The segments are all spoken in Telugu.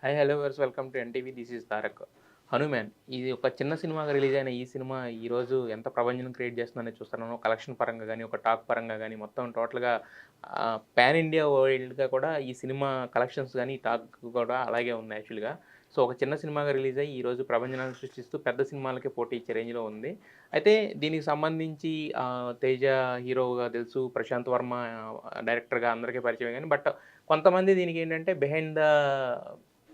హాయ్ హలో వర్స్ welcome to NTV this is Tarak. Hanuman ఇది ఒక చిన్న సినిమాగా రిలీజ్ అయిన ఈ సినిమా ఈరోజు ఎంత ప్రభంజనం క్రియేట్ చేస్తుందనేది చూస్తున్నాను. కలెక్షన్ పరంగా కానీ, ఒక టాక్ పరంగా కానీ మొత్తం టోటల్గా పాన్ ఇండియా వరల్డ్గా కూడా ఈ సినిమా కలెక్షన్స్ కానీ, టాక్ కూడా అలాగే ఉంది యాక్చువల్గా. సో ఒక చిన్న సినిమాగా రిలీజ్ అయ్యి ఈరోజు ప్రభంజనాన్ని సృష్టిస్తూ పెద్ద సినిమాలకే పోటీ ఇచ్చే రేంజ్లో ఉంది. అయితే దీనికి సంబంధించి తేజ హీరోగా తెలుసు, ప్రశాంత్ వర్మ డైరెక్టర్గా అందరికీ పరిచయం కానీ, బట్ కొంతమంది దీనికి ఏంటంటే బిహైండ్ ద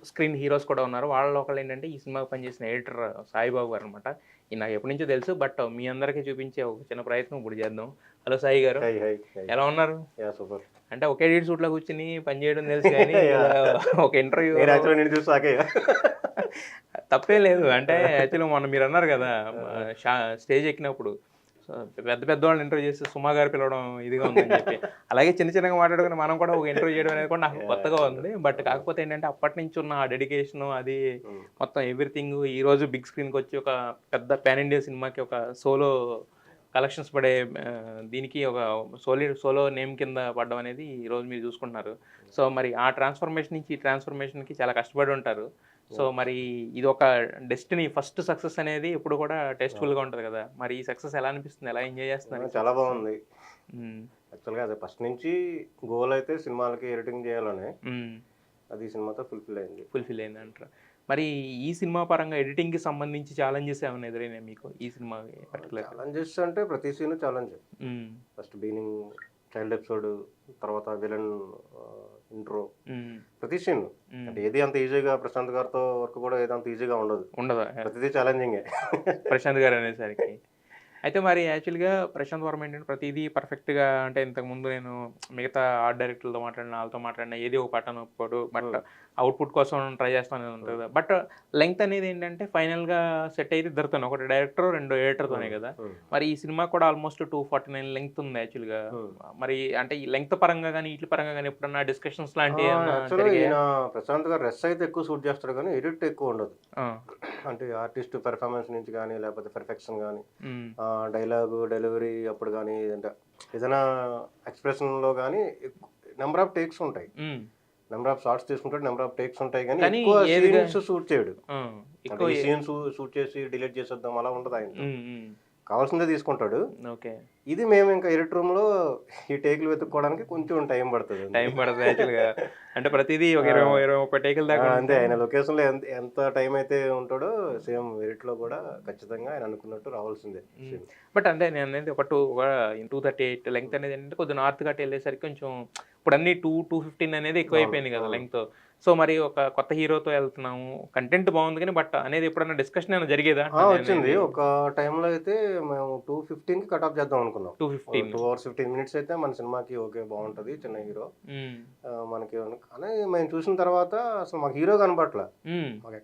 స్క్రీన్ హీరోస్ కూడా ఉన్నారు. వాళ్ళలో ఒకళ్ళు ఏంటంటే ఈ సినిమాకి పనిచేసిన ఎడిటర్ సాయిబాబు గారు అనమాట. ఈయన నాకు ఎప్పటి నుంచో తెలుసు. బట్ మీ అందరికీ చూపించే ఒక చిన్న ప్రయత్నం ఇప్పుడు చేద్దాం. హలో సాయి గారు, హై హై హై. ఎలా ఉన్నారు? సూపర్. అంటే ఒకే ఎడిట్ సూట్లో కూర్చుని పని చేయడం తెలుసు కానీ ఒక ఇంటర్వ్యూ నేను చూసి తప్పేం లేదు. అంటే యాక్చువల్గా మొన్న మీరు అన్నారు కదా స్టేజ్ ఎక్కినప్పుడు, సో పెద్ద పెద్ద వాళ్ళని ఇంటర్వ్యూ చేసి సుమా గారు పిలవడం ఇదిగా ఉందని చెప్పి, అలాగే చిన్న చిన్నగా మాట్లాడుకుని మనం కూడా ఒక ఇంటర్వ్యూ చేయడం అనేది కూడా నాకు కొత్తగా ఉంది. బట్ కాకపోతే ఏంటంటే అప్పటి నుంచి ఉన్న ఆ డెడికేషన్, అది మొత్తం ఎవ్రీథింగ్ ఈ రోజు బిగ్ స్క్రీన్కి వచ్చి ఒక పెద్ద పాన్ ఇండియా సినిమాకి ఒక సోలో కలెక్షన్స్ పడే దీనికి ఒక సోలో నేమ్ కింద పడడం అనేది ఈరోజు మీరు చూసుకుంటున్నారు. సో మరి ఆ ట్రాన్స్ఫర్మేషన్ నుంచి ఈ ట్రాన్స్ఫర్మేషన్కి చాలా కష్టపడి ఉంటారు. సో మరి ఇది ఒక డెస్టినీ, ఫస్ట్ సక్సెస్ అనేది ఎప్పుడు కూడా టేస్ట్ఫుల్గా ఉంటుంది కదా. మరి ఈ సక్సెస్ ఎలా అనిపిస్తుంది, ఎలా ఎంజాయ్ చేస్తున్నారు? చాలా బాగుంది. యాక్చువల్గా అదే ఫస్ట్ నుంచి గోల్ అయితే సినిమాలకి ఎడిటింగ్ చేయాలనే, అది ఈ సినిమాతో ఫుల్ఫిల్ అయింది అంటారు. మరి ఈ సినిమా పరంగా ఎడిటింగ్కి సంబంధించి ఛాలెంజెస్ ఏమైనా ఎదురైనా మీకు ఈ సినిమా పర్టికులర్? ఛాలెంజెస్ అంటే ప్రతి scene challenge. First beginning child episode, తర్వాత విలన్ ఇంట్రో, ప్రతి సీన్ అంటే ఏది అంత ఈజీగా ప్రశాంత్ గారితో వర్క్ కూడా ఏది అంత ఈజీగా ఉండదు. ప్రతిదీ ఛాలెంజింగే ప్రశాంత్ గారు అనేసరికి. అయితే మరి యాక్చువల్గా ప్రశాంత్ వర్మ ఏంటంటే ప్రతిదీ పర్ఫెక్ట్గా, అంటే ఇంతకుముందు నేను మిగతా ఆర్ట్ డైరెక్టర్లతో వాళ్ళతో మాట్లాడిన ఏది ఒక పట్టణ ఒప్పుకోడు, బట్ అవుట్పుట్ కోసం ట్రై చేస్తానే ఉంటుంది కదా. బట్ లెంగ్త్ అనేది ఏంటంటే ఫైనల్గా సెట్ అయితే ఇద్దరితోనే, ఒకటి డైరెక్టర్, రెండు ఎడిటర్తోనే కదా. మరి ఈ సినిమా కూడా ఆల్మోస్ట్ 249 లెంగ్త్ ఉంది యాక్చువల్గా. మరి అంటే ఈ లెంగ్త్ పరంగా కానీ వీటి పరంగా కానీ ఎప్పుడన్నా డిస్కషన్స్ లాంటివి? ప్రశాంత్ గారు రెస్ అయితే ఎక్కువ షూట్ చేస్తాడు కానీ ఎడిట్ ఎక్కువ ఉండదు. అంటే ఆర్టిస్ట్ పెర్ఫార్మెన్స్ నుంచి కానీ, లేకపోతే పర్ఫెక్షన్ కానీ, డైలాగు డెలివరీ అప్పుడు కానీ, ఏదైనా ఎక్స్ప్రెషన్లో కానీ నెంబర్ ఆఫ్ టేక్స్ ఉంటాయి. నెంబర్ ఆఫ్ షార్ట్స్ తీసుకుంటాడు, నెంబర్ ఆఫ్ టేక్స్ ఉంటాయి కానీ ఎక్కువ సీన్స్ షూట్ చేయడు. సీన్స్ షూట్ చేసి డిలీట్ చేసేద్దాం అలా ఉండదు ఆయన. కావాల్సిందే తీసుకుంటాడు. ఓకే. ఇది మేము ఇంకా ఎడిట్ రూమ్ లో ఈ టేకులు వెతుక్కోవడానికి కొంచెం టైం పడుతుంది యాక్చువల్గా. అంటే ప్రతిదీ ఒక 20-30 టేకులు దాకా అంతే. ఆయన లొకేషన్ లో ఎంత టైం అయితే ఉంటాడో సేమ్ ఎడిట్ లో కూడా ఖచ్చితంగా ఆయన అనుకున్నట్టు రావాల్సిందే. బట్ అంటే నేను అనేది ఒక 238 లెంగ్త్ అనేది ఏంటంటే కొద్దిగా నార్త్ గట్ వెళ్ళేసరికి కొంచెం ఇప్పుడు అన్ని 215 అనేది ఎక్కువ అయిపోయింది కదా లెంగ్త్. సో మరి ఒక కొత్త హీరోతో వెళ్తున్నాము, కంటెంట్ బాగుంది కానీ బట్ అనేది ఎప్పుడన్నా డిస్కషన్ ఏమైనా జరిగేదా? వచ్చింది ఒక టైంలో అయితే మేము 215 కి కట్ ఆఫ్ చేద్దాం అనుకున్నాం. 2 hours 15 minutes అయితే మన సినిమాకి ఓకే బాగుంటది, చిన్న హీరో మనకి అని మేము చూసిన తర్వాత అసలు మాకు హీరో కనపట్ల. మాకు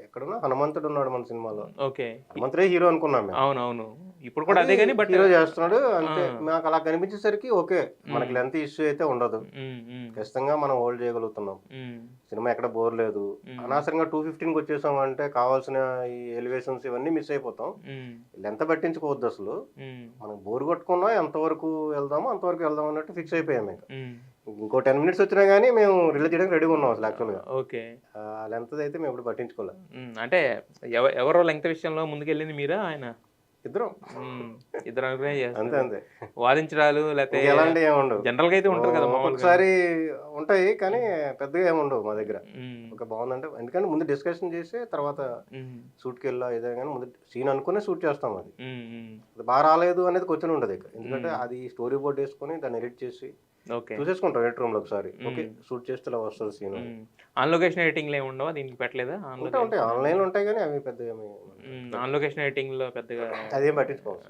ఎక్కడున్నా హనుమంతుడు ఉన్నాడు మన సినిమాలో. ఓకే, హనుమంతుడే హీరో అనుకున్నాం మేము. అవునవును, ఇప్పుడు కూడా అదే కానీ బట్ హీరో చేస్తున్నాడు అంతే. మాకు అలా కనిపించేసరికి ఓకే, మనకి లెంత్ ఇష్యూ అయితే ఉండదు, ఖచ్చితంగా మనం హోల్డ్ చేయగలుగుతున్నాం. సినిమా ఎక్కడ బోర్ లేదు. అనవసరంగా 215కి వచ్చేసాం అంటే కావాల్సిన ఈ ఎలివేషన్స్ ఇవన్నీ మిస్ అయిపోతాం. లెంత్ పట్టించుకోవద్దు అసలు. మనం బోర్ కొట్టుకున్నా ఎంతవరకు వెళ్దామో అంతవరకు వెళ్దాం అన్నట్టు ఫిక్స్ అయిపోయాం. ఇంకో 10 minutes వచ్చినా కానీ మేము రిలీజ్ చేయడానికి రెడీగా ఉన్నాం అసలు యాక్చువల్గా. ఓకే, లెంత్ అయితే మేము ఎప్పుడు పట్టించుకోలేదు. అంటే ఎవరో లెంగ్త్ విషయంలో ముందుకెళ్ళింది మీరా ఆయన? ఇద్దరు అంతే అంతే. వాదించడాలు లేకపోతే ఎలాంటివి ఏముండవు. జనరల్ గా అయితే ఉంటారు కదా, ఒకసారి ఉంటాయి కానీ పెద్దగా ఏముండవు మా దగ్గర. ఒక బాగుందంటే ఎందుకంటే ముందు డిస్కషన్ చేసి తర్వాత షూట్కి వెళ్ళా ఏదైనా కానీ ముందు సీన్ అనుకునే షూట్ చేస్తాం. అది బాగా రాలేదు అనేది క్వశ్చన్ ఉండదు ఇక్కడ, ఎందుకంటే అది స్టోరీ బోర్డ్ వేసుకొని దాన్ని ఎడిట్ చేసి చూసేసుకుంటాం ఎడిట్ రూమ్ లో ఒకసారి. ఓకే, షూట్ చేస్తే ఇలా వస్తుంది సీన్. ఆన్ లొకేషన్ ఎడిటింగ్ లో ఉండవా దీనికి? పెట్టలేదా? ఉంటాయి ఆన్లైన్ లో ఉంటాయి కానీ అవి పెద్దగా ఆన్ లొకేషన్ ఎడిటింగ్ లో పెద్దగా అదేం పట్టించుకోవచ్చు.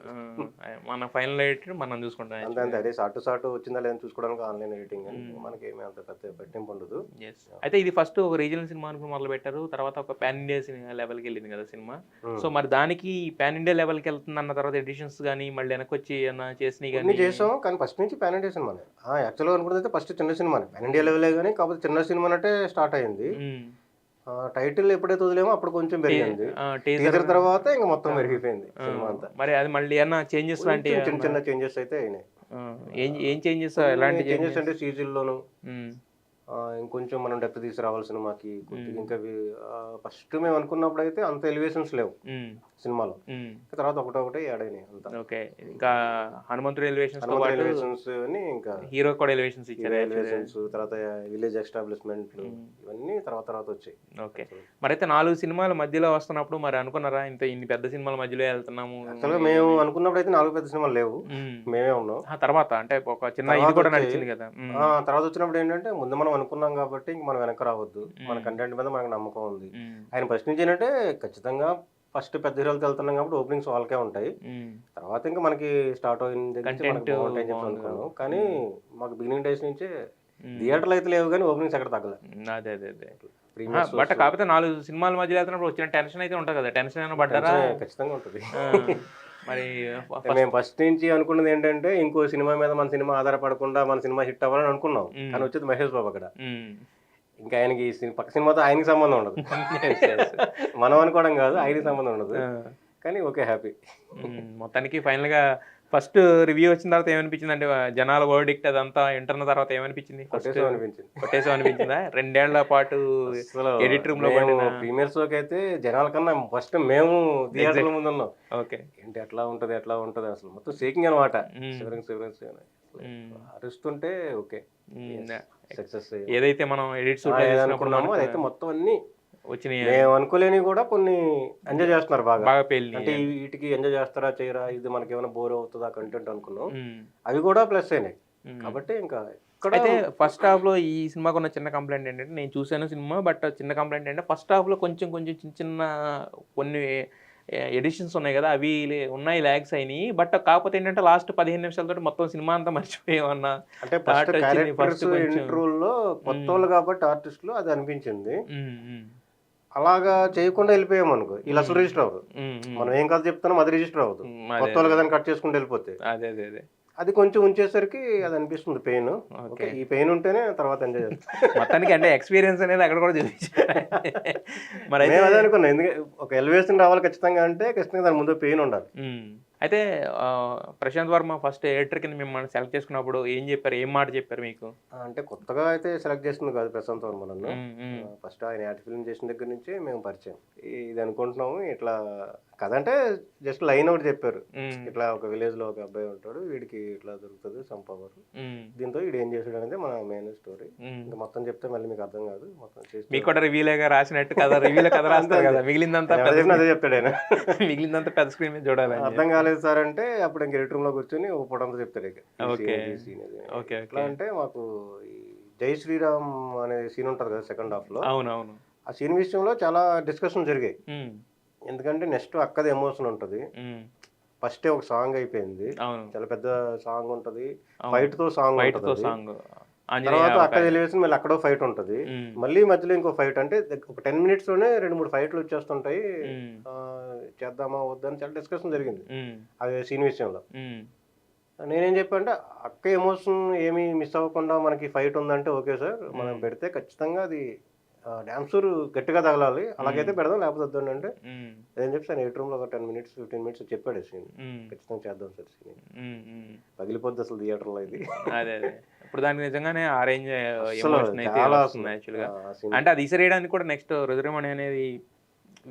మన ఫైనల్ ఎడిటర్ మనం చూసుకుంటాం అంతే అంతే. అదే షార్ట్ షార్ట్ వచ్చిందా లేదని చూసుకోవడానికి ఆన్లైన్ ఎడిటింగ్ మనకి ఏమీ అంత పెద్ద పట్టింపు ఉండదు. అయితే ఇది ఫస్ట్ ఒక రీజనల్ సినిమా అనుకుని మొదలు పెట్టారు, తర్వాత ఒక పాన్ ఇండియా లెవెల్కి వెళ్ళింది కదా సినిమా. సో మరి దానికి పాన్ ఇండియా లెవెల్కి వెళ్తుంది అన్న తర్వాత ఎడిషన్స్ కానీ మళ్ళీ వెనక్కి వచ్చి ఏమన్నా చేసినాయి కానీ? చేసాం కానీ ఫస్ట్ నుంచి పాన్ ఇండియా సినిమానే. యాక్చువల్గా అనుకున్నది ఫస్ట్ చిన్న సినిమానే, పాన్ ఇండియా లెవెలే కానీ కాకపోతే చిన్న సినిమా అంటే స్టార్ట్ అయింది. టైటిల్ ఎప్పుడైతే వదిలేమో అప్పుడు కొంచెం పెరిగింది, టీజర్ తర్వాత ఇంకా మొత్తం పెరిగిపోయింది సినిమా అంతా. మరి అది మళ్ళీ ఏమన్నా చేంజెస్ లాంటి చిన్న చిన్న చేంజెస్ అయితే అయినాయి. ఏం చేంజెస్? ఎలాంటి చేంజెస్ అంటే సీజీల్లోను ఇంకొంచెం మనం డెప్త్ తీసుకురావాలి సినిమాకి కొద్దిగా ఇంకా ఫస్ట్ మేము అనుకున్నప్పుడు అయితే అంత ఎలివేషన్స్ లేవు సినిమాలో. తర్వాత ఒకటొకటి యాడ్ అయినాయి అంతా. ఓకే. ఇంకా హనుమంతుడు ఎలివేషన్స్ తో పాటు ఎలివేషన్స్ అని ఇంకా హీరో కూడా ఎలివేషన్స్ ఇచ్చారు. ఎలివేషన్స్ తర్వాత విలేజ్ ఎస్టాబ్లిష్మెంట్ ఇవన్నీ తర్వాత తర్వాత వచ్చాయి. ఓకే. మరైతే 4 సినిమాల మధ్యలో వస్తున్నప్పుడు మరి అనుకున్నారా ఇంత ఇన్ని పెద్ద సినిమాల మధ్యలో వెళ్తున్నాము? యాక్చువల్గా మేము అనుకున్నప్పుడు అయితే 4 పెద్ద సినిమాలు లేవు, మేమే ఉన్నాం. తర్వాత అంటే ఒక చిన్న ఇది కూడా నడిచింది కదా. తర్వాత వచ్చినప్పుడు ఏంటంటే ముందు మనం అనుకున్నాం కాబట్టి ఇంక మనం వెనక్కి రావద్దు, మన కంటెంట్ మీద మనకు నమ్మకం ఉంది. ఆయన ఫస్ట్ నుంచి ఏంటంటే ఖచ్చితంగా ఫస్ట్ పెద్ద హీరోలతో వెళ్తున్నాం కాబట్టి ఓపెనింగ్స్ వాళ్ళకే ఉంటాయి. తర్వాత ఇంకా మనకి స్టార్ట్ అయింది బాగుంటాయని చెప్పి అనుకున్నాం. కానీ మాకు బిగినింగ్ డేస్ నుంచే థియేటర్లు అయితే లేవు కానీ ఓపెనింగ్స్ ఎక్కడ తగ్గలే. అదే బట్ కాకపోతే 4 సినిమాల మధ్యలో వెళ్తున్నప్పుడు వచ్చిన టెన్షన్ అయితే ఉంటుంది కదా. టెన్షన్ ఏమైనా పడ్డారా? ఖచ్చితంగా ఉంటుంది. మరి మేము ఫస్ట్ నుంచి అనుకున్నది ఏంటంటే ఇంకో సినిమా మీద మన సినిమా ఆధారపడకుండా మన సినిమా హిట్ అవ్వాలని అనుకున్నాం. కానీ వచ్చేది మహేష్ బాబు అక్కడ. ఇంకా ఆయనకి పక్క సినిమాతో ఆయనకి సంబంధం ఉండదు. మనం అనుకోవడం కాదు, ఆయనకి సంబంధం ఉండదు. కానీ ఓకే, హ్యాపీ. మొత్తానికి ఫైనల్ గా ఫస్ట్ రివ్యూ వచ్చిన తర్వాత ఏమనిపించింది అంటే జనాల వర్డిక్ట్ అదంతా ఇంటర్న తర్వాత ఏమనిపించింది? కొట్టేసాం అనిపించిందా? 2 ఏళ్ల పాటు ఎడిట్ రూమ్ లో ప్రీమియర్ షోకి అయితే జనాల కన్నా ఫస్ట్ మేము థియేటర్ల ముందు ఉన్నాం. ఓకే, ఏంటి ఎట్లా ఉంటది అసలు మొత్తం షేకింగ్ అనమాట. అరుస్తుంటే ఓకే సక్సెస్. ఏదైతే మనం ఎడిట్ అనుకున్నామో అదైతే మొత్తం అన్ని వచ్చినాయి. మేము అనుకోలేని కూడా కొన్ని ఎంజాయ్ చేస్తున్నారు బాగా. అంటే వీటికి ఎంజాయ్ చేస్తారా చేయరా, ఇది మనకి ఏమైనా బోర్ అవుతుందా కంటెంట్ అనుకున్నాం, అవి కూడా ప్లస్ అయినాయి. కాబట్టి ఇంకా అయితే ఫస్ట్ హాఫ్ లో ఈ సినిమాకు ఉన్న చిన్న కంప్లైంట్ ఏంటంటే, నేను చూసాను సినిమా బట్ చిన్న కంప్లైంట్ ఏంటంటే ఫస్ట్ హాఫ్ లో కొంచెం చిన్న కొన్ని ఎడిషన్స్ ఉన్నాయి కదా, అవి ఉన్నాయి, ల్యాగ్స్ అయినాయి. బట్ కాకపోతే ఏంటంటే లాస్ట్ 15 నిమిషాలతో మొత్తం సినిమా అంతా మర్చిపోయామన్నా. అంటే ఇంట్రోల్లో కొత్త వాళ్ళు కాబట్టి ఆర్టిస్టులు అది అనిపించింది. అలాగా చేయకుండా వెళ్ళిపోయాం అనుకో, ఇలా అసలు రిజిస్టర్ అవ్వదు. మనం ఏం కథ చెప్తున్నాం అది రిజిస్టర్ అవ్వదు. కొత్త వాళ్ళు కదా కట్ చేసుకుంటూ వెళ్ళిపోతే అది కొంచెం ఉంచేసరికి అది అనిపిస్తుంది పెయిన్. ఓకే, ఈ పెయిన్ ఉంటేనే తర్వాత ఎంజాయ్ చేస్తాం. మొత్తానికి అంటే ఎక్స్పీరియన్స్ అనేది అక్కడ కూడా చూపించారు. మరి అదే అనుకున్నాం, ఎందుకంటే ఒక ఎలివేషన్ రావాలి ఖచ్చితంగా అంటే ఖచ్చితంగా దాని ముందు పెయిన్ ఉండాలి. అయితే ప్రశాంత్ వర్మ ఫస్ట్ ఎడిటర్ కింద మిమ్మల్ని సెలెక్ట్ చేసుకున్నప్పుడు ఏం చెప్పారు, ఏం మాట చెప్పారు మీకు? అంటే కొత్తగా అయితే సెలెక్ట్ చేసింది కాదు ప్రశాంత్ వర్మ నన్ను. ఫస్ట్ ఆయన యాడ్ ఫిల్మ్ చేసిన దగ్గర నుంచి మేము పరిచయం. ఇది అనుకుంటున్నాము ఇట్లా కథ అంటే జస్ట్ లైన్ ఒకటి చెప్పారు, ఇట్లా ఒక విలేజ్ లో ఒక అబ్బాయి ఉంటాడు, వీడికి ఇట్లా దొరుకుతుంది సంపవర్, దీంతో వీడు ఏం చేసాడు అనేది మన మెయిన్ స్టోరీ. ఇంకా మొత్తం చెప్తే మళ్ళీ మీకు అర్థం కాదు. మొత్తం చేసి మీకు కూడా రివ్యూలేగా రాసినట్టు కదా, రివ్యూలో కథ రాస్తారు కదా, మిగిలిందంతా అదే చెప్తాడు ఆయన. మిగిలిందంతా పెద్ద స్క్రీన్ మీద చూడాలి. అర్థం కాలేదు సార్ అంటే అప్పుడు ఇంక ఎడిటర్ రూమ్ లో కూర్చొని ఒక పొడంతా చెప్తాడు. ఎట్లా అంటే మాకు ఈ జై శ్రీరామ్ అనే సీన్ ఉంటది కదా సెకండ్ హాఫ్ లో, అవునవును, ఆ సీన్ విషయంలో చాలా డిస్కషన్ జరిగాయి. ఎందుకంటే నెక్స్ట్ అక్కది ఎమోషన్ ఉంటది, ఫస్ట్ ఒక సాంగ్ అయిపోయింది, చాలా పెద్ద సాంగ్ ఉంటది, ఫైట్ తో సాంగ్ ఉంటది, తర్వాత అక్కడ ఎలివేషన్ మళ్ళీ అక్కడో ఫైట్ ఉంటది, మళ్ళీ మధ్యలో ఇంకో ఫైట్. అంటే ఒక 10 minutes లోనే 2-3 ఫైట్లు వచ్చేస్తుంటాయి. చేద్దామా వద్దని చాలా డిస్కషన్ జరిగింది అది సీన్ విషయంలో. నేనేం చెప్పంటే అక్క ఎమోషన్ ఏమీ మిస్ అవ్వకుండా మనకి ఫైట్ ఉందంటే ఓకే సార్, మనం పెడితే ఖచ్చితంగా అది డాన్సర్ గట్టిగా తగలాలి, అలాగైతే పెడదాం, లేకపోతే వద్దండి అంటే ఏం చెప్పి ఎయిట్ రూమ్ లో ఒక 10 minutes 15 minutes చెప్పాడు సీన్. ఖచ్చితంగా చేద్దాం సార్ సీన్, పగిలిపోద్ది అసలు థియేటర్ లో ఇది. అదే ఇప్పుడు దానికి నిజంగానే ఆరెంజ్ అంటే అది విసిరేయడానికి కూడా నెక్స్ట్ రుద్రమణి అనేది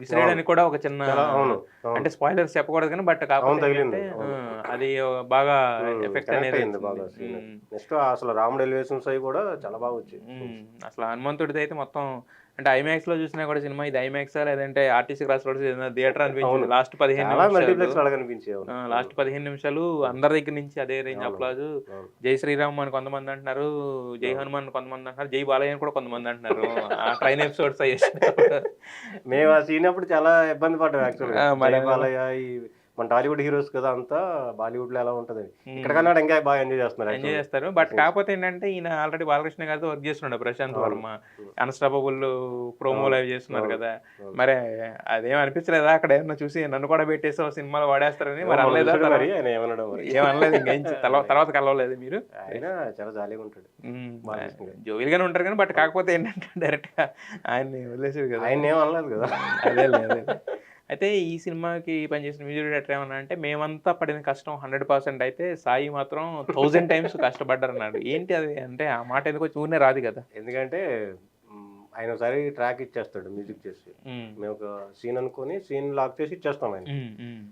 విసిరేయడానికి కూడా ఒక చిన్న, అంటే స్పాయిలర్స్ చెప్పకూడదు కానీ బట్ కాకపోతే అది బాగా ఎఫెక్ట్ అనేది బాగా. నెక్స్ట్ అసలు రాముడు ఎలివేషన్స్ అవి కూడా చాలా బాగా వచ్చాయి. అసలు హనుమంతుడిది అయితే మొత్తం అంటే ఐమాక్స్ లో చూసినా కూడా సినిమా ఇది ఐమాక్స్ లేదంటే ఆర్టీసీ క్రాస్ రోడ్స్ థియేటర్ అనిపించింది. లాస్ట్ 15 నిమిషాలు అందరి దగ్గర నుంచి అదే రేంజ్ అప్లాజ్. జై శ్రీరామ్ అని కొంతమంది అంటున్నారు, జై హనుమాన్ కొంతమంది అంటున్నారు, జై బాలయ్య కూడా కొంతమంది అంటున్నారు. ఆ ట్రైన్ ఎపిసోడ్స్ మేము ఆ సీన్ అప్పుడు చాలా ఇబ్బంది పడ్డాం యాక్చువల్గా. బాలయ్య మన టాలీవుడ్ హీరోస్ కదా అంతా, బాలీవుడ్ లో ఎలా ఉంటది, ఇక్కడ కన్నా ఇంకా బాగా ఎంజాయ్ చేస్తారు. బట్ కాకపోతే ఏంటంటే ఈయన ఆల్రెడీ బాలకృష్ణ గారితో వర్క్ చేస్తున్నాడు ప్రశాంత్ వర్మ, అన్స్టాపబుల్ ప్రోమోలు అవి చేస్తున్నారు కదా. మరి అదేం అనిపించలేదా అక్కడ ఏమన్నా చూసి నన్ను కూడా పెట్టేసి సినిమాలో వాడేస్తారని? మరి అనలేదా? ఏమనలేదు, ఇంకేం తర్వాత కలవలేదు మీరు? ఆయన చాలా జాలీగా ఉంటాడు, జోవిల్ గానే ఉంటారు కానీ బట్ కాకపోతే ఏంటంటే డైరెక్ట్ గా ఆయన్ని వదిలేసారు కదా. ఆయన ఏం అనలేదు కదా. అదే అయితే ఈ సినిమాకి పనిచేసిన మ్యూజిక్ డైరెక్టర్ ఏమన్నా అంటే మేమంతా పడిన కష్టం 100% అయితే సాయి మాత్రం 1000 టైమ్స్ కష్టపడ్డారన్నాడు. ఏంటి అది? అంటే ఆ మాట ఎందుకో ఊరినే రాదు కదా! ఎందుకంటే ఆయన ఒకసారి ట్రాక్ ఇచ్చేస్తాడు మ్యూజిక్ చేసి. హ్మ్. మేము ఒక సీన్ అనుకోని సీన్ లాక్ చేసి ఇచ్చేస్తాం ఆయనకి. హ్మ్. హ్మ్.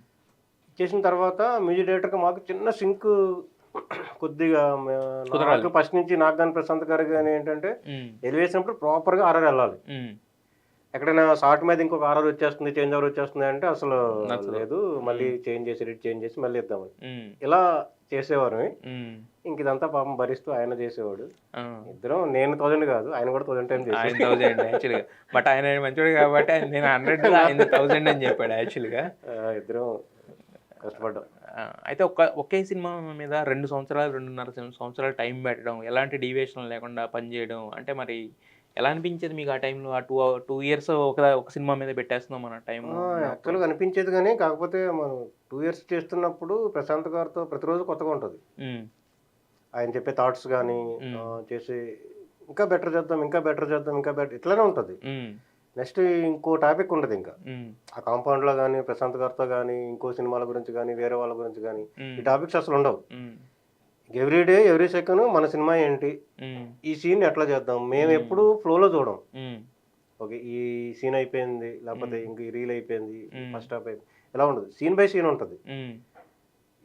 ఇచ్చేసిన తర్వాత మ్యూజిక్ డైరెక్టర్‌గా మాకు చిన్న సింక్ కొద్దిగా కుదరాలి. నాకు ఫస్ట్ నుంచి నాకు గాని ప్రశాంత్ గారికి గాని ఏంటంటే హ్మ్. ఎలివేసినప్పుడు ప్రాపర్‌గా ఆర్ఆర్ ఎళ్ళాలి. హ్మ్. ఎక్కడైనా షార్ట్ మీద ఇంకొక ఆర్ఆర్ వచ్చేస్తుంది, చేంజ్ ఓవర్ వచ్చేస్తుంది అంటే అసలు నచ్చదు. లేదు. మళ్ళీ చేంజ్ చేసి ఎడిట్ చేంజ్ చేసి మళ్ళీ ఇద్దామని. హ్మ్. ఇలా చేసేవారమి. హ్మ్. ఇంక ఇదంతా పాపం భరిస్తూ ఆయన చేసేవాడు. ఆ! ఇద్దరం నేను 1000 కాదు. ఆయన కూడా 1000 టైమ్ ఆయన చేసాడు. 1000 యాక్చువల్‌గా. బట్ ఆయన మంచోడు కాబట్టి నేను 100 ఆయనది 1000 అని చెప్పాడు యాక్చువల్‌గా. ఇద్దరం కష్టపడ్డాం. అయితే ఒకే సినిమా మీద 2 సంవత్సరాలు, 2.5 సంవత్సరాలు టైం పెట్టడం, ఎలాంటి డీవియేషన్ లేకుండా పనిచేయడం అంటే మరి ఎలా అనిపించేది మీకు ఆ టైంలో? ఆ 2 ఇయర్స్ ఒక సినిమా మీద పెట్టేస్తున్నాం మన టైము అన్నప్పుడు? యాక్చువల్‌గా అనిపించేది గానీ, కాకపోతే మనం 2 ఇయర్స్ చేస్తున్నప్పుడు ప్రశాంత్ గారితో ప్రతిరోజు కొత్తగా ఉంటది. హ్మ్. ఆయన చెప్పే థాట్స్ గానీ, హ్మ్. చేసే ఇంకా బెటర్ చేద్దాం, ఇంకా బెటర్ చేద్దాం, ఇంకా బెటర్ ఇట్లనే ఉంటది. హ్మ్. నెక్స్ట్ ఇంకో టాపిక్ ఉండదింక. హ్మ్. ఆ కాంపౌండ్‌లో గానీ, ప్రశాంత్ గారితో గానీ, ఇంకో సినిమాల గురించి గానీ, వేరే వాళ్ళ గురించి గానీ, హ్మ్. ఈ టాపిక్స్ అసలుండవు. హ్మ్. ఎవ్రీ డే, ఎవ్రీ సెకండ్ మన సినిమా ఏంటి? హ్మ్. ఈ సీన్ ఎట్లా చేద్దాం? హ్మ్. మేమెప్పుడు ఫ్లోలో చూడం. హ్మ్. ఓకే. ఈ సీన్ అయిపోయింది. లేకపోతే హ్మ్. ఇంక ఈ రీల్ అయిపోయింది. హ్మ్. ఫస్ట్ హాఫ్ అయిపోయింది. ఇలా ఉండదు. సీన్ బై సీన్ ఉంటది. హ్మ్.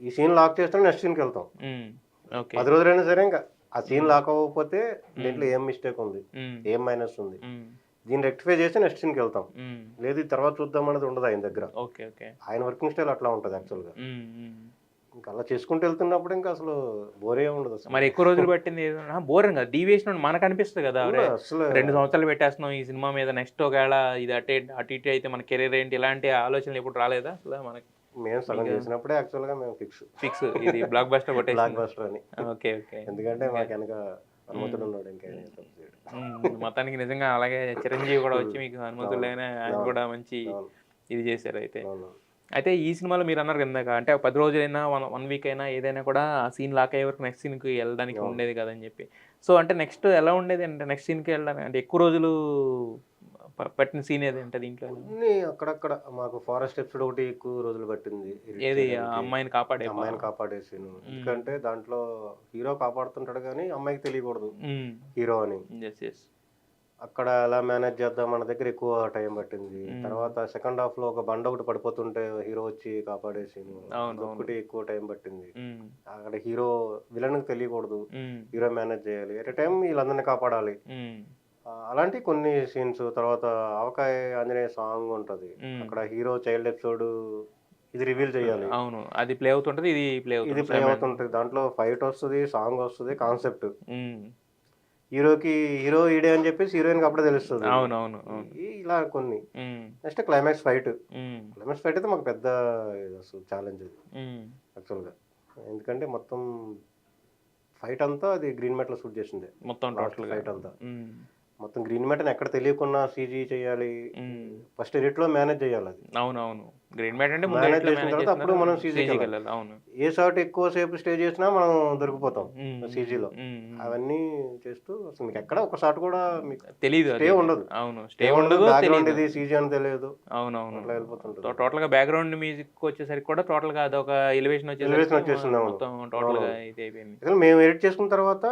ఈ సీన్ లాక్ చేస్తాం నెక్స్ట్ సీన్‌కెళ్తాం. హ్మ్. ఓకే. 10 రోజులైనా సరే ఇంక ఆ సీన్ హ్మ్. లాక్ అవ్వకపోతే హ్మ్. దీంట్లో ఏం మిస్టేక్ ఉంది? హ్మ్. ఏం మైనస్ ఉంది? హ్మ్. దీన్ని రెక్టిఫై చేసి నెక్స్ట్ సీన్‌కెళ్తాం. హ్మ్. లేదు ఇది తర్వాత చూద్దాం అనేది ఉండదు ఆయన దగ్గర. ఓకే. ఓకే. ఆయన వర్కింగ్ స్టైల్ అట్లా ఉంటది యాక్చువల్‌గా. హ్మ్. హ్మ్. ఇంక అలా చేసుకుంటూ వెళ్తున్నప్పుడు ఇంక అసలు బోరే ఉండదసలు. మరి ఎక్కువ రోజులు పట్టింది ఏదన్నా బోరింగ్ కాదు. డీవియేషన్ మనకనిపిస్తది కదా! అరే! అసలు 2 సంవత్సరాలు పెట్టేస్తున్నాం ఈ సినిమా మీద. నెక్స్ట్ ఒకవేళ ఇది అటు ఇటు అయితే మన కెరీర్ ఏంటి? ఇలాంటి ఆలోచనలు ఎప్పుడు రాలేదా అసల మనకి? మేము సగం మీకు చేసినప్పుడే యాక్చువల్‌గా మేము ఫిక్స్. ఫిక్స్ ఇది బ్లాక్ బస్టర్ బ్లాక్ కొట్టేసింది. బస్టర్ అని. ఓకే. ఓకే. ఎందుకంటే ఇంకా మాకెనక హ్మ్. హనుమంతుడున్నాడు ఇంక ఆయన తప్పు చేయడు. మొత్తానికి నిజంగా అలాగే చిరంజీవి కూడా హ్మ్. వచ్చి మీకు అవును. హనుమంతుడిలాగానే ఆయన అవును. కూడా మంచి అవును. ఇది చేశారయితే. అవును. అయితే ఈ సినిమాలో మీరన్నారు కదా ఇందాక అంటే 10 రోజులైనా, 1 వీక్ అయినా ఏదైనా కూడా ఆ సీన్ లాక్ అయ్యే వరకు నెక్స్ట్ సీన్‌కి ఎళ్ళడానికి అవును. ఉండేది కాదని చెప్పి. సో, అంటే నెక్స్ట్ ఎలా ఉండేది అంటే నెక్స్ట్ సీన్‌కి వెళ్ళడానికి అంటే ఎక్కువ రోజులు పట్టిన సీన్ ఏది అంటే దీంట్లో? కొన్ని అక్కడక్కడ మాకు ఫారెస్ట్ ఎపిసోడ్ ఒకటి ఎక్కువ రోజులు పట్టింది ఎడిట్ ఏది ఆ చేయడానికి. అమ్మాయిని కాపాడే అమ్మాయిని కాపాడే సీను. హ్మ్. ఎందుకంటే దాంట్లో హీరో కాపాడుతుంటాడు గానీ, అమ్మాయికి తెలియకూడదు హ్మ్. హీరో అని. యెస్. యెస్. అక్కడ ఎలా మేనేజ్ చేద్దాం మన దగ్గర ఎక్కువ టైం పట్టింది. హ్మ్. తర్వాత సెకండ్ హాఫ్‌లో ఒక బండ ఒకటి పడిపోతుంటే హీరో వచ్చి కాపాడే సీను. అవునవును. అదొక్కటి ఎక్కువ టైం పట్టింది. హ్మ్. అక్కడ హీరో విలన్‌కి తెలియకూడదు. హ్మ్. హీరో మేనేజ్ చేయాలి. ఎట్ ఎ టైమ్ వీళ్ళందరిని కాపాడాలి. హ్మ్. అలాంటి కొన్ని సీన్స్ తర్వాత ఆవకాయ ఆంజనేయ సాంగ్ ఉంటది. హ్మ్. అక్కడ హీరో చైల్డ్ ఎపిసోడ్ ఇది రివీల్ చేయాలి. అవును. అది ప్లే అవుతుంటది. ఇది ప్లే ఇది అవుతుంది. ప్లే అవుతుంటది. దాంట్లో ఫైట్ వస్తది, సాంగ్ వస్తది, కాన్సెప్ట్. హ్మ్. హీరోకి హీరో ఈడే అని చెప్పేసి హీరోయిన్‌కి అప్పుడే తెలుస్తది. అవునవును. అవును. ఇలా కొన్ని. హ్మ్. Next climax fight. హ్మ్. క్లైమాక్స్ ఫైట్ అయితే మాకు పెద్ద అసలు ఛాలెంజ్ అది హ్మ్. యాక్చువల్‌గా. ఎందుకంటే మొత్తం ఫైట్ అంతా అది గ్రీన్ మ్యాట్‌లో షూట్ చేసిందే. మొత్తం లాస్ట్ టోటల్‌గా. ఫైట్ అంతా. హ్మ్. మొత్తం గ్రీన్ మ్యాట్‌ని ఎక్కడ తెలియకుండా సీజీ చేయాలి. హ్మ్. ఫస్ట్ ఎడిట్‌లో మేనేజ్ చేయాలది. అవునవును. గ్రీన్ మ్యాట్ అంటే ముందు మేనేజ్ ఎడిట్‌లో చేసిన మేనేజ్ తర్వాత చేసిన అప్పుడు తర్వాత మనం సీజీకెళ్ళాలి. సీజీకెళ్ళాలి. అవును. ఏ షాట్ ఎక్కువ సేపు స్టే చేసినా మనం దొరికిపోతాం హ్మ్. హ్మ్. సీజీలో. హ్మ్. హ్మ్. అవన్నీ చేస్తూ అసలు మీకెక్కడ ఒక షాట్ కూడా మీకు తెలీదు స్టే అది. ఉండదు. అవును. స్టే స్టే ఉండదు. ఉండదు. బ్యాక్‌గ్రౌండ్ తెలీదు. ఇది సీజీ అని తెలియదు. అవునవును. అట్లా వెళ్ళిపోతుంటది. టోటల్‌గా బ్యాక్‌గ్రౌండ్ మ్యూజిక్ వచ్చేసరికి కూడా టోటల్‌గా అదొక ఎలివేషన్ ఎలివేషన్ వచ్చేసరికి వచ్చేసింది. అవును. మొత్తం టోటల్‌గా అవునవును. ఇది అయిపోయింది. అసలు మేము ఎడిట్ చేసుకున్న తర్వాత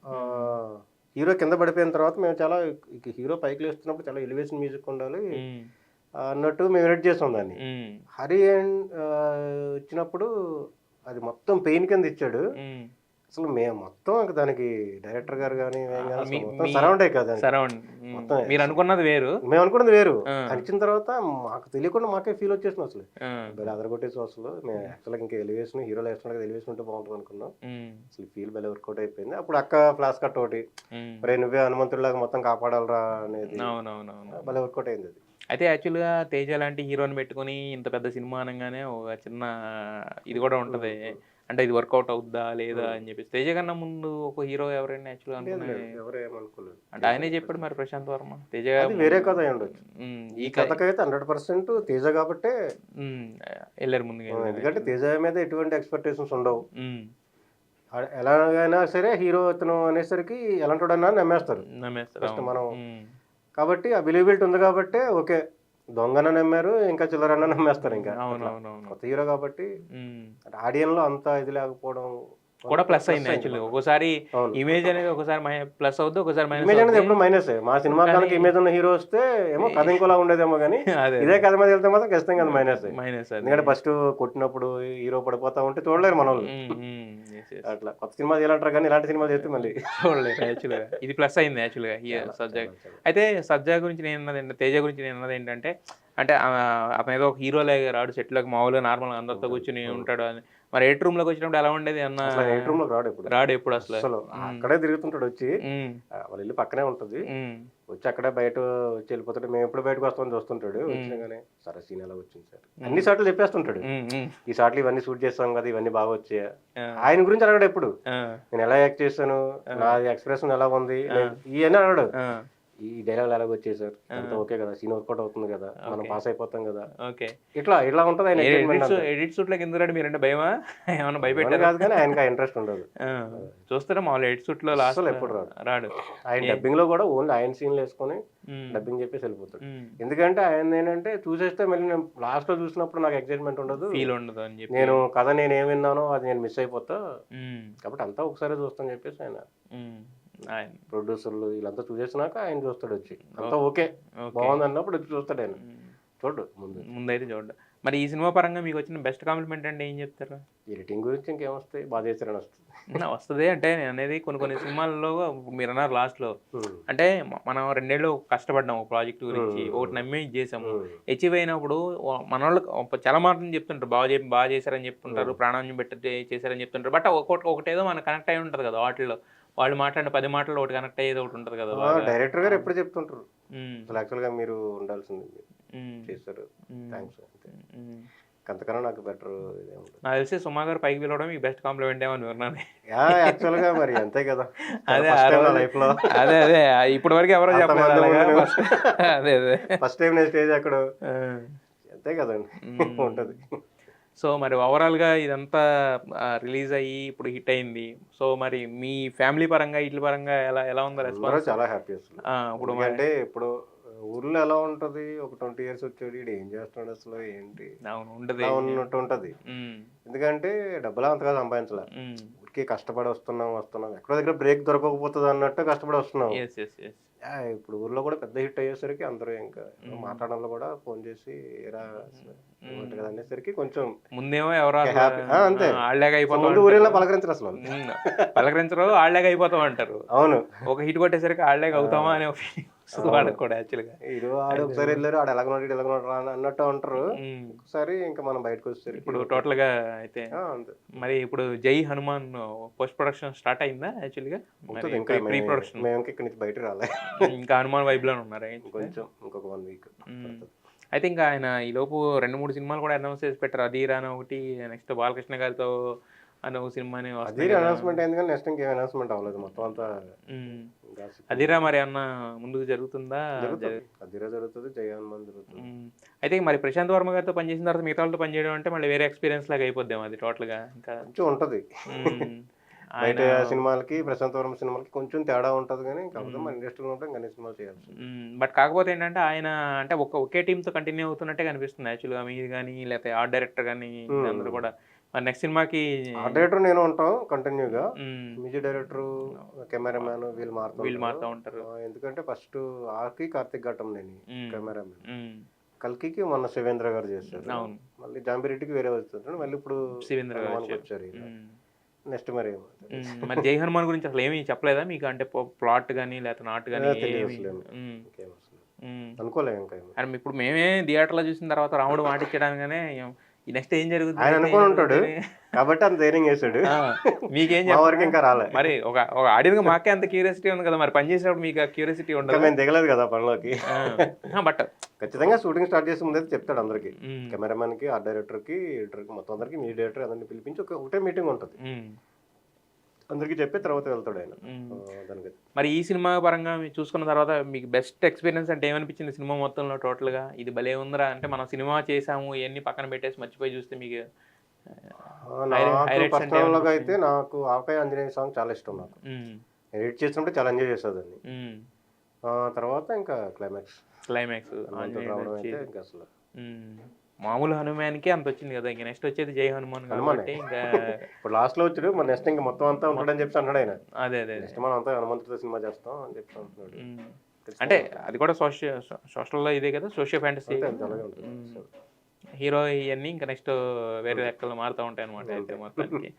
హ్మ్. హీరో కింద పడిపోయిన తర్వాత మేము చాలా ఇక హీరో పైకి లేస్తున్నప్పుడు చాలా ఎలివేషన్ మ్యూజిక్ ఉండాలి హ్మ్. అన్నట్టు మేము ఎడిట్ చేసాం దాన్ని. హ్మ్. హరి వచ్చినప్పుడు అది మొత్తం పెయిన్ కింద ఇచ్చాడు. హ్మ్. అసలు మేము మొత్తం ఇంక దానికి డైరెక్టర్ గారు గాని, మేము గాని మీ అసలు మొత్తం మీ సరౌండ్ అయిపోయాం దానికి. సరౌండ్. మొత్తం అసలు మీరనుకున్నది వేరు. మేము అనుకున్నది వేరు. ఆ! ఆయన ఇచ్చిన తర్వాత మాకు తెలియకుండా మాకే ఫీల్ వచ్చేసింది అసలు. ఆ! భలే అదరగొట్టేసాం అసలు. మేము హ్మ్. యాక్చువల్‌గా ఇంకా ఎలివేషన్ హీరోలో వేస్తున్నాడు కదా! ఎలివేషన్ ఉంటే బాగుంటది అనుకున్నాం. హ్మ్. అసలు ఫీల్ భలే వర్కౌట్ అయిపోయింది. అప్పుడు అక్క ఫ్లాష్ కట్ ఒకటి. హ్మ్. "ఒరేయ్! నువ్వే హనుమంతుడిలాగా మొత్తం కాపాడాలిరా" అనేది అవునవునవును. భలే వర్కౌట్ అయిందది. అయితే యాక్చువల్‌గా 'తేజ' లాంటి హీరోని పెట్టుకొని ఇంత పెద్ద సినిమా అనంగానే ఒక చిన్న ఇది కూడా ఉంటది. హ్మ్. హ్మ్. అంటే ఇది వర్కౌట్ అవుద్దా? లేదా? హ్మ్. అని చెప్పేసి. 'తేజ' కన్నా ముందు ఒక హీరో ఎవరైనా యాక్చువల్‌గా లేదు అనుకునే లేదు. ఎవరు ఏమనుకోలేదు. అంటే తేజ ఆయనే చెప్పాడు ప్రశాంత్. మరి 'ప్రశాంత్ వర్మ.' 'తేజ' అది వేరే కథ అయ్యుండొచ్చు. ఈ ఈ కథకైతే 100% తేజ కాబట్టే హ్మ్. ఎళ్లారు ముందుగా ఎళ్లారు ఎందుకంటే యాక్చువల్‌గా. తేజ మీద ఎటువంటి ఎక్స్‌పెక్టేషన్స్ ఉండవు. హ్మ్. ఎలాగైనా సరే హీరో ఇతను అనేసరికి ఎలాంటోడన్నా అని నమ్మేస్తారు. నమ్మేస్తారు. ఫస్ట్ అవును. మనం హ్మ్. కాబట్టి ఆ బిలీవబిలిటీ ఉంది కాబట్టే ఓకే. దొంగన నమ్మారు, ఇంకా చిల్లరన్న నమ్మేస్తారు ఇంకా. అవునవునవును. కొత్త హీరో కాబట్టి ఆడియన్‌లో అంత ఇది లేకపోవడం కూడా ప్లస్ అయింది యాక్చువల్లీ. ఒక్కోసారి అవును. ఇమేజ్ అనేది ఒకసారి ప్లస్ అవుద్ది, ఒకసారి మైనస్ ఇమేజ్ అనేది అవుద్ది. ఎప్పుడు మైనసే. మా సినిమా కనుక ఇమేజ్ ఉన్న హీరో వస్తే ఏమో కథ ఇంకోలా ఉండేదేమో గానీ, అదే ఇదే కథ మీద వెళ్తే మాత్రం ఖచ్చితంగా అది మైనసే. మైనస్ అది. ఎందుకంటే ఫస్ట్ కొట్టినప్పుడు హీరో పడిపోతా ఉంటే చూడలేరు మనోళ్ళు. అట్లా కొత్త సినిమా చేయాలంటారు కానీ ఇలాంటి సినిమాలు చేస్తే మళ్ళీ చూడలేదు యాక్చువల్గా. ఇది ప్లస్ అయింది యాక్చువల్గా సజ్జా. అయితే సజ్జా గురించి నేను అన్నది, తేజ గురించి నేను అన్నది ఏంటంటే, అంటే అతను ఏదో ఒక హీరోలాగా రాడు సెట్లోకి, మామూలుగా నార్మల్గా అందరితో కూర్చుని ఉంటాడు అని. మరి ఎయిట్ రూమ్లోకి వచ్చినప్పుడు ఎలా ఉండేది అన్న? అసలు ఎయిట్ రూమ్ లోకి రాడు ఎప్పుడు. రాడు ఎప్పుడు అసలు. అసలు అక్కడే తిరుగుతుంటాడు వచ్చి. వాళ్ళ ఇల్లు పక్కనే ఉంటది. వచ్చి అక్కడే బయట వచ్చి వెళ్ళిపోతాడు. మేము ఎప్పుడు బయటకు వస్తామని చూస్తుంటాడు. వచ్చినాగానే సరే సీన్ ఎలా వచ్చింది సార్ అన్ని షాట్లు చెప్పేస్తుంటాడు. ఈ షాట్లు ఇవన్నీ షూట్ చేస్తాం కదా, ఇవన్నీ బాగా వచ్చాయా, ఆయన గురించి అడగడు ఎప్పుడు. నేను ఎలా యాక్ట్ చేశాను, నా ఎక్స్ప్రెషన్ ఎలా ఉంది, ఇవన్నీ అడగడు. ఈ డైలాగ్ ఎలాగ వచ్చాయి సార్, అంతా ఓకే కదా, సీన్ వర్కౌట్ అవుతుంది కదా, మనం పాస్ అయిపోతాం కదా, ఇట్లా ఉంటుంది ఆయన. ఎడిట్ సూట్ లోకి ఎందుకు రాడు మీరంటే భయమా? ఏమన్నా భయపెట్టారు కాదు కానీ ఆయనకి ఇంట్రెస్ట్ ఉండదు. చూస్తారా మామూలు ఎడిట్ సూట్ లో లాస్ట్ ఎప్పుడు రాడు. ఆయన డబ్బింగ్ లో కూడా ఓన్లీ ఆయన సీన్లు వేసుకొని డబ్బింగ్ చెప్పేసి వెళ్ళిపోతాడు. ఎందుకంటే ఆయన ఏంటంటే చూసేస్తే మళ్ళీ నేను లాస్ట్ లో చూసినప్పుడు నాకు ఎక్సైట్మెంట్ ఉండదు, ఫీల్ ఉండదు అని చెప్పి, నేను కథ నేను ఏం విన్నానో అది నేను మిస్ అయిపోతా, కాబట్టి అంతా ఒకసారి చూస్తాను చెప్పేసి ఆయన ప్రొడ్యూసర్లు వీళ్ళంతా చూసేసినాక ఆయన చూస్తాడు వచ్చి, అంతా ఓకే బాగుంది అన్నప్పుడు వచ్చి చూస్తాడు ఆయన. చూడు ముందైతే చూడు. మరి ఈ సినిమా పరంగా మీకు వచ్చిన బెస్ట్ కాంప్లిమెంట్ అంటే ఏం చెప్తారు? ఎడిటింగ్ గురించి ఇంకేమొస్తాయి, బాగా చేశారని వస్తుంది. వస్తుంది అంటే నేను అనేది కొన్ని సినిమాల్లో మీరు అన్నారు లాస్ట్ లో, అంటే మనం 2 ఏళ్ళు కష్టపడ్డాము ప్రాజెక్ట్ గురించి, ఒకటి నమ్మి చేసాము, అచీవ్ అయినప్పుడు మన వాళ్ళు చాలా మాటలు చెప్తుంటారు, బాగా చేశారని చెప్తుంటారు, ప్రాణాన్ని పెట్టి చేశారని చెప్తుంటారు. బట్ ఒకటేదో మనకు కనెక్ట్ అయి ఉంటుంది కదా వాటిల్లో, వాళ్ళు మాట్లాడిన 10 మాటలు ఒకటి కనెక్ట్ అయ్యేది ఒకటి ఉంటుంది కదా. డైరెక్టర్ గారు ఎప్పుడు చెప్తుంటారు అసలు యాక్చువల్ గా మీరు ఉండాల్సింది చేశారు, థ్యాంక్స్ అంతకన్నా నాకు బెటర్ ఇదే ఉంటుంది. నాకు తెలిసి సుమా గారు పైకి పిలవడం మీకు బెస్ట్ కాంప్లిమెంట్ ఏమని విన్నాను. యాక్చువల్ గా మరి అంతే కదా, అదే లైఫ్ లో అదే ఇప్పటి వరకు ఎవరో చెప్పలేదు. అదే ఫస్ట్ టైం నేను స్టేజ్ అక్కడ, అంతే కదండి ఉంటది. సో మరి ఓవరాల్గా ఇదంతా రిలీజ్ అయ్యి ఇప్పుడు హిట్ అయింది. సో మరి మీ ఫ్యామిలీ పరంగా ఇట్ల పరంగా ఎలా ఉందో రెస్పాన్స్? చాలా హ్యాపీ అసలు. ఇప్పుడు అంటే ఇప్పుడు ఊర్లో ఎలా ఉంటది, ఒక 20 years వచ్చాడు ఈడు ఏం చేస్తున్నాడు అసలు ఏంటి ఉన్నట్టు ఉంటది. ఎందుకంటే డబ్బులు అంతగా సంపాదించలే, ఊరికి కష్టపడి వస్తున్నాం ఎక్కడో దగ్గర బ్రేక్ దొరకకపోతుంది అన్నట్టు కష్టపడి వస్తున్నాం. ఇప్పుడు ఊర్లో కూడా పెద్ద హిట్ అయ్యేసరికి అందరూ ఇంకా మాట్లాడంలో కూడా ఫోన్ చేసి కదా అనేసరికి కొంచెం ముందేమో ఎవరో అంతే అయిపోతాం, ఊరిలో పలకరించరు అసలు, పలకరించరు ఆళ్ళగా అయిపోతాం అంటారు. అవును, ఒక హిట్ కొట్టేసరికి ఆళ్ళగా అవుతామా అనే వాళ్ళకి కూడా యాక్చువల్గా ఒకసారి వెళ్ళారు ఆడ ఎలాగొన్నాడు అన్నట్టు ఉంటారు. ఒకసారి ఇంకా మనం బయటకు వచ్చేసరికి ఇప్పుడు టోటల్ గా అయితే మరి ఇప్పుడు జై హనుమాన్ పోస్ట్ ప్రొడక్షన్ స్టార్ట్ అయిందా? యాక్చువల్గా ప్రీ ప్రొడక్షన్ మేము ఇక్కడ నుంచి బయట రాలే, ఇంకా హనుమాన్ వైబ్ లోనే ఉన్నారు కొంచెం ఇంకొక 1 week. అయితే ఇంకా ఆయన ఈ లోపు 2-3 సినిమాలు కూడా అనౌన్స్ చేసి పెట్టారు. అధీరా అని ఒకటి, నెక్స్ట్ బాలకృష్ణ గారితో అనే ఒక సినిమాని అనౌన్స్మెంట్ అయింది కానీ నెక్స్ట్ ఇంకేం అనౌన్స్మెంట్ అవ్వలేదు, మొత్తం అంతా అధీరా మరి అన్న ముందుకు జరుగుతుందా? అధీరా జరుగుతుంది, జై హనుమాన్ జరుగుతుంది. అయితే మరి ప్రశాంత్ వర్మ గారితో పనిచేసిన తర్వాత మిగతా వాళ్ళతో పనిచేయడం అంటే మళ్ళీ వేరే ఎక్స్పీరియన్స్ లాగా అయిపోద్దాం అది టోటల్ గా. ఇంకా కొంచెం ఉంటది, బయట సినిమాలకి ప్రశాంత్ వర్మ సినిమాలకి కొంచెం తేడా ఉంటది, కానీ కాకపోతే మన ఇండస్ట్రీలో ఉంటే అన్ని సినిమాలు చేయాల్సి. బట్ కాకపోతే ఏంటంటే ఆయన అంటే ఒకే టీమ్ తో కంటిన్యూ అవుతున్నట్టే కనిపిస్తుంది యాక్చువల్గా, మీరు కానీ లేకపోతే ఆర్ట్ డైరెక్టర్ కానీ అందరూ కూడా. మరి నెక్స్ట్ సినిమాకి ఆర్ట్ డైరెక్టర్ నేను ఉంటాం కంటిన్యూగా, మ్యూజిక్ డైరెక్టర్, కెమెరామ్యాన్ వీళ్ళు మారుతూ ఉంటారు. ఎందుకంటే ఫస్ట్ ఆర్కి కార్తిక్ ఘట్టం నేను కెమెరామ్యాన్, కల్కికి మొన్న శివేంద్ర గారు చేశారు, మళ్ళీ జాంబిరెడ్డికి వేరే వస్తుంటాడు, మళ్ళీ ఇప్పుడు శివేంద్ర గారు వచ్చారు. నెక్స్ట్ మరి మరి జై హనుమాన్ గురించి అసలు ఏమి చెప్పలేదా మీకు? అంటే ప్లాట్ కానీ లేకపోతే నాట్ కానీ అనుకోలే ఇంకా. ఇప్పుడు మేమే థియేటర్లో చూసిన తర్వాత రాముడు మాట ఇచ్చడానికనే నెక్స్ట్ ఏం జరుగుతుంది ఆయన అనుకుని ఉంటాడు కాబట్టి అంత ధైర్యం చేశాడు. మీకేం వరకు ఇంకా రాలే, మరి ఒక ఆడియన్స్ మాకే అంత క్యూరియాసిటీ ఉంది కదా, మరి పని చేసేటప్పుడు మీకు క్యూరియాసిటీ ఉండదు? మేము దిగలేదు కదా పనిలోకి. బట్ ఖచ్చితంగా షూటింగ్ స్టార్ట్ చేసే ముందైతే చెప్తాడు అందరికి, కెమెరామెన్ కి, ఆర్ట్ డైరెక్టర్ కి, ఎడిటర్ కి, మొత్తం అందరికి, మ్యూజిక్ డైరెక్టర్ అందరిని పిలిపించి ఒకటే మీటింగ్ ఉంటుంది, అందరికి చెప్పి తర్వాత వెళ్తాడు ఆయన. మరి ఈ సినిమా పరంగా మీరు చూసుకున్న తర్వాత మీకు బెస్ట్ ఎక్స్పీరియన్స్ అంటే ఏమనిపించింది సినిమా మొత్తంలో టోటల్గా? ఇది భలే ఉందిరా అంటే మనం సినిమా చేసాము ఇవన్నీ పక్కన పెట్టేసి మర్చిపోయి చూస్తే మీకు అయితే నాకు ఆకాయ ఆంజనేయ సాంగ్ చాలా ఇష్టం. నాకు ఎడిట్ చేసినప్పుడు చాలా ఎంజాయ్ చేసేదాన్ని. తర్వాత ఇంకా క్లైమాక్స్ క్లైమాక్స్ హనుమంతుడు రావడం అయితే ఇంకా అసలు మామూలు హనుమాన్కి అంత వచ్చింది కదా, ఇంకా నెక్స్ట్ వచ్చేది జై హనుమాన్ హనుమానే. కాబట్టి ఇంకా ఇప్పుడు లాస్ట్లో వచ్చాడు మన నెక్స్ట్ ఇంకా మొత్తం అంతా ఉంటాడని చెప్పి అంటున్నాడు ఆయన. అదే అదే నెక్స్ట్ మనం అంతా హనుమంతుడితో సినిమా చేస్తాం అని చెప్పి అంటున్నాడు. ఉమ్. అంటే అది కూడా సోషల్లో ఇదే కదా, సోషియో ఫ్యాంటసీ. అంతే అంతే అలాగే ఉంటుంది. హీరో ఇవన్నీ ఇంకా నెక్స్ట్ వేరే లెక్కలు మారుతూ ఉంటాయి అనమాట అయితే మొత్తానికి.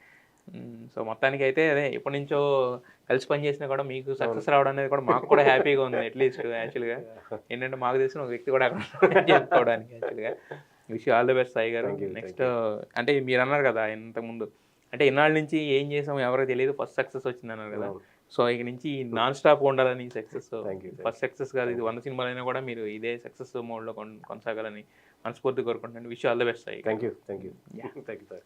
సో మొత్తానికి అయితే అదే ఎప్పటి నుంచో కలిసి పని చేసినా కూడా మీకు సక్సెస్ రావడం అనేది కూడా మాకు కూడా హ్యాపీగా ఉంది అట్లీస్ట్ యాక్చువల్గా. ఏంటంటే మాకు తెలిసిన ఒక వ్యక్తి కూడా అక్కడ ఉన్నాడని చెప్పుకోవడానికి యాక్చువల్గా. Wish all the best Sai గారు. Thank you, నెక్స్ట్ అంటే మీరు అన్నారు కదా ఇంతకుముందు, అంటే ఇన్నాళ్ళ నుంచి ఏం చేసాం ఎవరికి తెలియదు, ఫస్ట్ సక్సెస్ వచ్చింది అన్నారు కదా. అవును. సో ఇక నుంచి నాన్ స్టాప్ ఉండాలని success. Thank you. First success కాదు ఇది, 100 సినిమాలైనా కూడా మీరు ఇదే సక్సెస్ మోడ్లో కొనసాగాలని మనస్ఫూర్తి కోరుకుంటున్నాను. Wish all the best Sai. Thank you Yeah. Thank you sir.